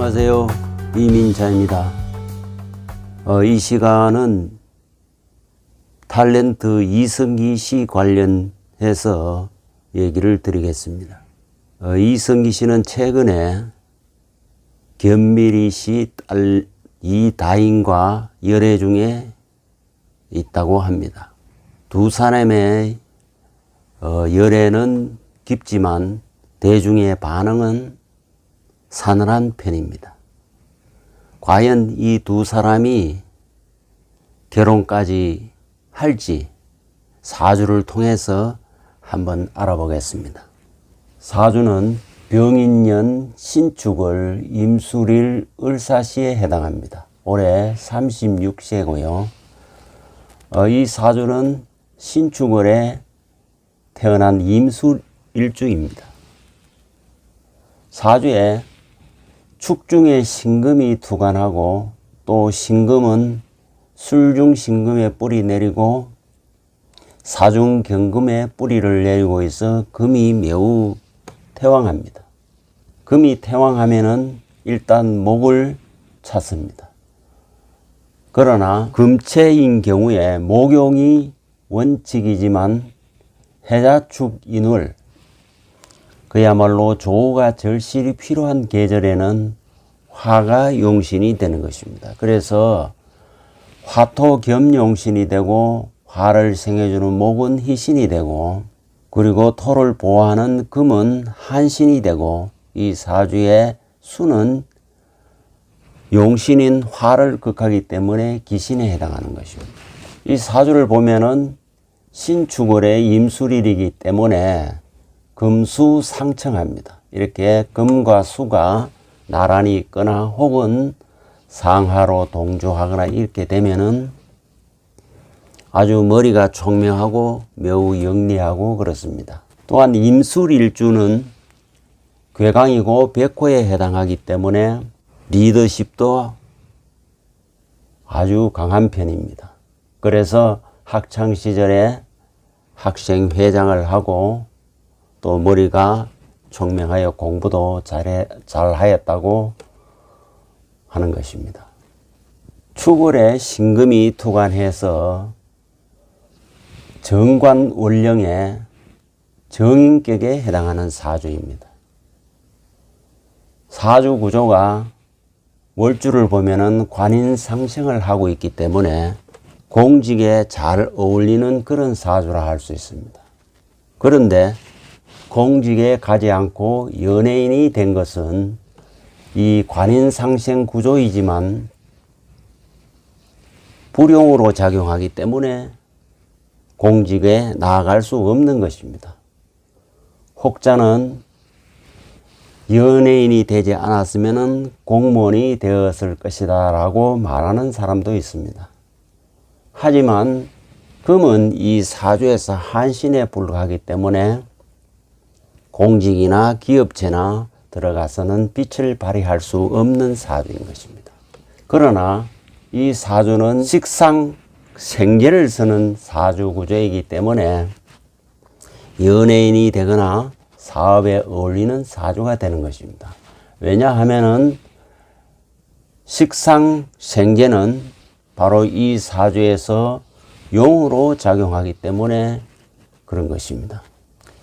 안녕하세요. 이민자입니다. 이 시간은 탤런트 이성기 씨 관련해서 얘기를 드리겠습니다. 이성기 씨는 최근에 견미리 씨 딸 이다인과 열애 중에 있다고 합니다. 두 사람의 열애는 깊지만 대중의 반응은 서늘한 편입니다. 과연 이 두 사람이 결혼까지 할지 사주를 통해서 한번 알아보겠습니다. 사주는 병인년 신축을 임술일 을사시에 해당합니다. 올해 36세고요. 이 사주는 신축월에 태어난 임술일주입니다. 사주에 축중에 신금이 투관하고 또 신금은 술중 신금에 뿌리 내리고 사중 경금에 뿌리를 내리고 있어 금이 매우 태왕합니다. 금이 태왕하면은 일단 목을 찾습니다. 그러나 금체인 경우에 목용이 원칙이지만 해자축 인월 그야말로 조우가 절실히 필요한 계절에는 화가 용신이 되는 것입니다. 그래서 화토 겸 용신이 되고 화를 생해주는 목은 희신이 되고 그리고 토를 보호하는 금은 한신이 되고 이 사주의 수는 용신인 화를 극하기 때문에 기신에 해당하는 것입니다. 이 사주를 보면은 신축월의 임술일이기 때문에 금수상청합니다. 이렇게 금과 수가 나란히 있거나 혹은 상하로 동조하거나 이렇게 되면은 아주 머리가 총명하고 매우 영리하고 그렇습니다. 또한 임술일주는 괴강이고 백호에 해당하기 때문에 리더십도 아주 강한 편입니다. 그래서 학창시절에 학생회장을 하고 또 머리가 총명하여 공부도 잘하였다고 하는 것입니다. 축월에 신금이 투관해서 정관월령의 정인격에 해당하는 사주입니다. 사주 구조가 월주를 보면은 관인상생을 하고 있기 때문에 공직에 잘 어울리는 그런 사주라 할 수 있습니다. 그런데 공직에 가지 않고 연예인이 된 것은 이 관인상생 구조이지만 불용으로 작용하기 때문에 공직에 나아갈 수 없는 것입니다. 혹자는 연예인이 되지 않았으면 공무원이 되었을 것이다 라고 말하는 사람도 있습니다. 하지만 금은 이 사주에서 한신에 불과하기 때문에 공직이나 기업체나 들어가서는 빛을 발휘할 수 없는 사주인 것입니다. 그러나 이 사주는 식상 생계를 쓰는 사주 구조이기 때문에 연예인이 되거나 사업에 어울리는 사주가 되는 것입니다. 왜냐하면은 식상 생계는 바로 이 사주에서 용으로 작용하기 때문에 그런 것입니다.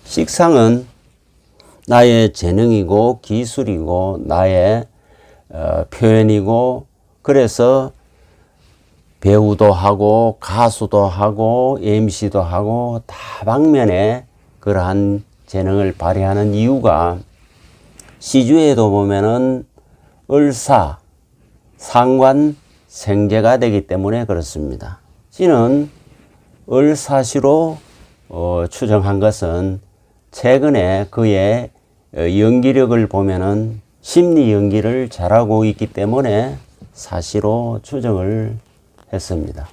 식상은 나의 재능이고 기술이고 나의 표현이고 그래서 배우도 하고 가수도 하고 MC도 하고 다방면에 그러한 재능을 발휘하는 이유가 시주에도 보면은 을사, 상관, 생재가 되기 때문에 그렇습니다. 씨는 을사시로 추정한 것은 최근에 그의 연기력을 보면은 심리 연기를 잘하고 있기 때문에 사시로 추정을 했습니다.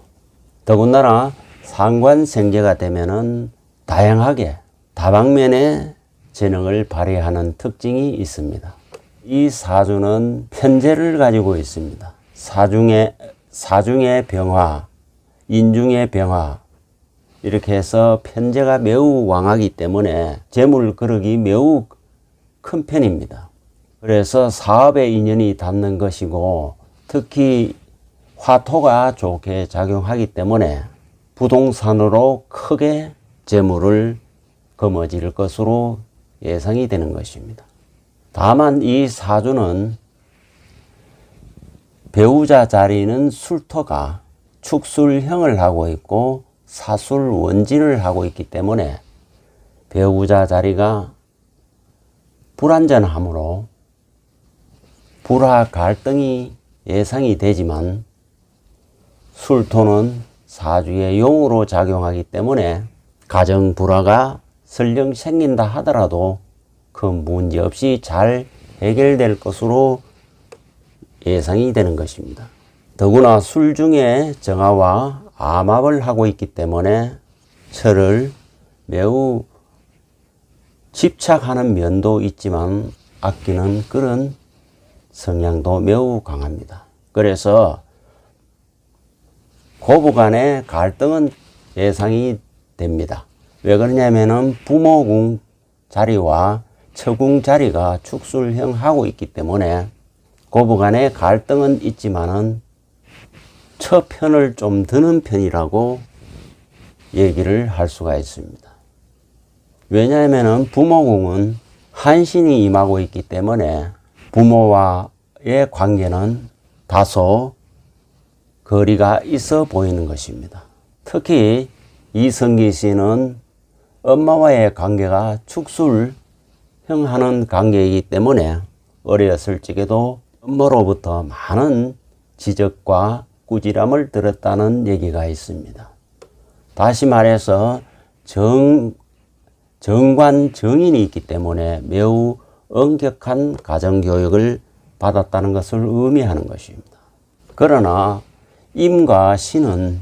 더군다나 상관생재가 되면은 다양하게 다방면의 재능을 발휘하는 특징이 있습니다. 이 사주는 편재를 가지고 있습니다. 사중의 병화, 인중의 병화 이렇게 해서 편재가 매우 왕하기 때문에 재물 그릇이 매우 큰 편입니다. 그래서 사업에 인연이 닿는 것이고 특히 화토가 좋게 작용하기 때문에 부동산으로 크게 재물을 거머쥘 것으로 예상이 되는 것입니다. 다만 이 사주는 배우자 자리는 술토가 축술형을 하고 있고 사술원진을 하고 있기 때문에 배우자 자리가 불안전하므로 불화 갈등이 예상이 되지만 술토는 사주의 용으로 작용하기 때문에 가정 불화가 설령 생긴다 하더라도 큰 문제 없이 잘 해결될 것으로 예상이 되는 것입니다. 더구나 술 중에 정화와 암합을 하고 있기 때문에 철을 매우 집착하는 면도 있지만 아끼는 그런 성향도 매우 강합니다. 그래서 고부간의 갈등은 예상이 됩니다. 왜 그러냐면은 부모궁 자리와 처궁 자리가 축술형 하고 있기 때문에 고부간의 갈등은 있지만은 처편을 좀 드는 편이라고 얘기를 할 수가 있습니다. 왜냐하면은 부모궁은 한신이 임하고 있기 때문에 부모와의 관계는 다소 거리가 있어 보이는 것입니다. 특히 이성기 씨는 엄마와의 관계가 축술형하는 관계이기 때문에 어렸을 적에도 엄마로부터 많은 지적과 꾸지람을 들었다는 얘기가 있습니다. 다시 말해서 정관 정인이 있기 때문에 매우 엄격한 가정교육을 받았다는 것을 의미하는 것입니다. 그러나 임과 신은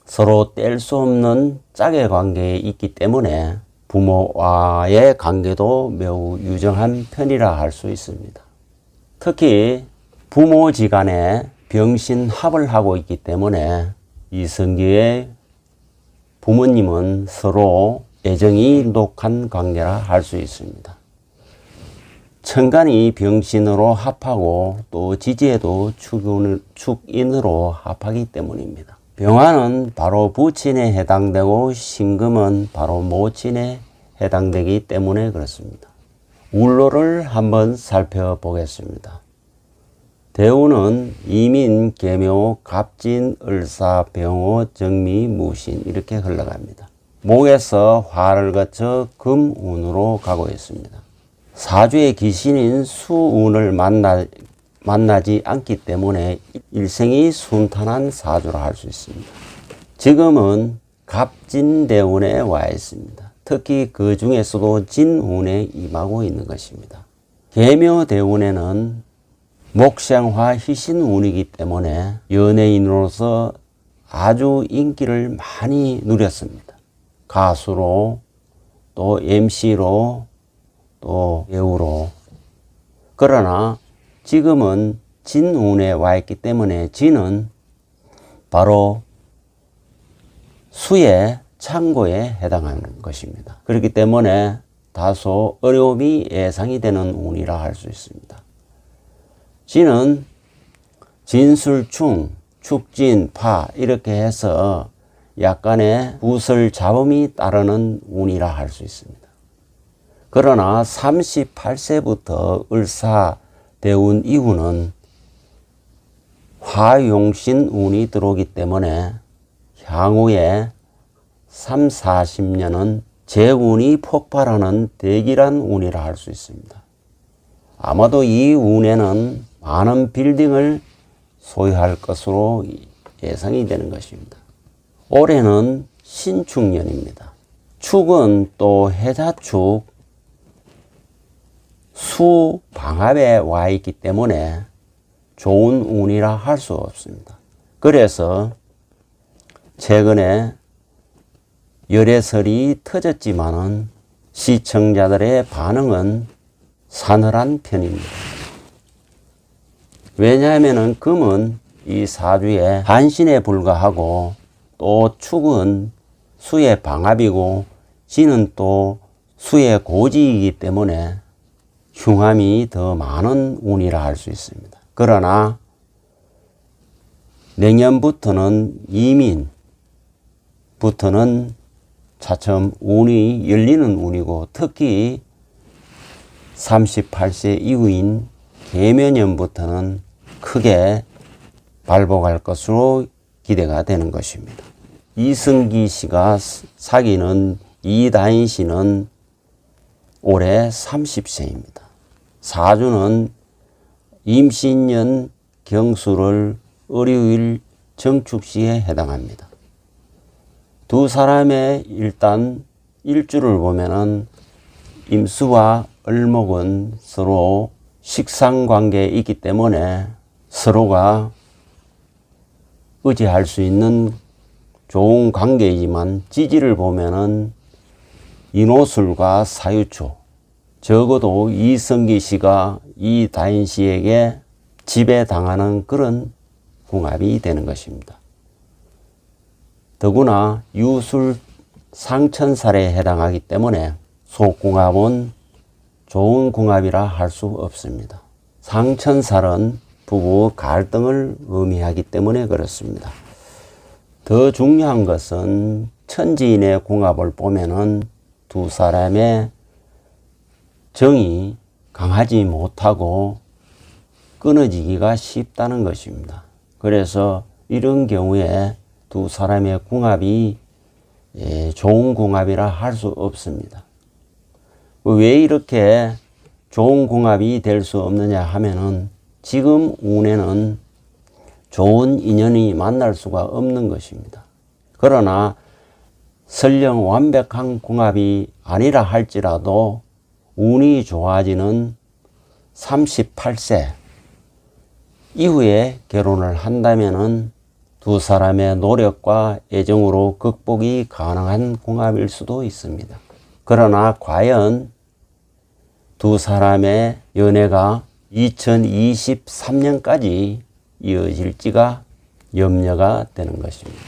서로 뗄 수 없는 짝의 관계에 있기 때문에 부모와의 관계도 매우 유정한 편이라 할 수 있습니다. 특히 부모지간에 병신합을 하고 있기 때문에 이성기의 부모님은 서로 애정이 녹한 관계라 할 수 있습니다. 천간이 병신으로 합하고 또 지지에도 축인으로 합하기 때문입니다. 병화는 바로 부친에 해당되고 신금은 바로 모친에 해당되기 때문에 그렇습니다. 울로를 한번 살펴보겠습니다. 대우는 이민, 계묘, 갑진, 을사, 병호, 정미, 무신 이렇게 흘러갑니다. 목에서 화를 거쳐 금운으로 가고 있습니다. 사주의 기신인 수운을 만나지 않기 때문에 일생이 순탄한 사주라 할 수 있습니다. 지금은 갑진대운에 와 있습니다. 특히 그 중에서도 진운에 임하고 있는 것입니다. 계묘대운에는 목생화 희신운이기 때문에 연예인으로서 아주 인기를 많이 누렸습니다. 가수로 또 MC로 또 배우로. 그러나 지금은 진운에 와 있기 때문에 진은 바로 수의 창고에 해당하는 것입니다. 그렇기 때문에 다소 어려움이 예상이 되는 운이라 할 수 있습니다. 진은 진술충, 축진, 파 이렇게 해서 약간의 구설 잡음이 따르는 운이라 할 수 있습니다. 그러나 38세부터 을사 대운 이후는 화용신 운이 들어오기 때문에 향후에 3, 40년은 재운이 폭발하는 대기란 운이라 할 수 있습니다. 아마도 이 운에는 많은 빌딩을 소유할 것으로 예상이 되는 것입니다. 올해는 신축년입니다. 축은 또 해자축, 수 방합에 와 있기 때문에 좋은 운이라 할 수 없습니다. 그래서 최근에 열애설이 터졌지만은 시청자들의 반응은 사늘한 편입니다. 왜냐하면 금은 이 사주의 한신에 불과하고 또 축은 수의 방합이고 진은 또 수의 고지이기 때문에 흉함이 더 많은 운이라 할 수 있습니다. 그러나 내년부터는 이민부터는 차츰 운이 열리는 운이고, 특히 38세 이후인 계묘년부터는 크게 발복할 것으로 기대가 되는 것입니다. 이승기 씨가 사귀는 이다인 씨는 올해 30세입니다. 사주는 임신년 경술을 을유일 정축시에 해당합니다. 두 사람의 일단 일주를 보면은 임수와 을목은 서로 식상관계에 있기 때문에 서로가 의지할 수 있는 좋은 관계이지만, 지지를 보면은 인호술과 사유초, 적어도 이성기 씨가 이다인 씨에게 지배당하는 그런 궁합이 되는 것입니다. 더구나 유술 상천살에 해당하기 때문에 속궁합은 좋은 궁합이라 할 수 없습니다. 상천살은 부부 갈등을 의미하기 때문에 그렇습니다. 더 중요한 것은 천지인의 궁합을 보면은 두 사람의 정이 강하지 못하고 끊어지기가 쉽다는 것입니다. 그래서 이런 경우에 두 사람의 궁합이 좋은 궁합이라 할 수 없습니다. 왜 이렇게 좋은 궁합이 될 수 없느냐 하면은 지금 운에는 좋은 인연이 만날 수가 없는 것입니다. 그러나 설령 완벽한 궁합이 아니라 할지라도 운이 좋아지는 38세 이후에 결혼을 한다면은 두 사람의 노력과 애정으로 극복이 가능한 궁합일 수도 있습니다. 그러나 과연 두 사람의 연애가 2023년까지 이어질지가 염려가 되는 것입니다.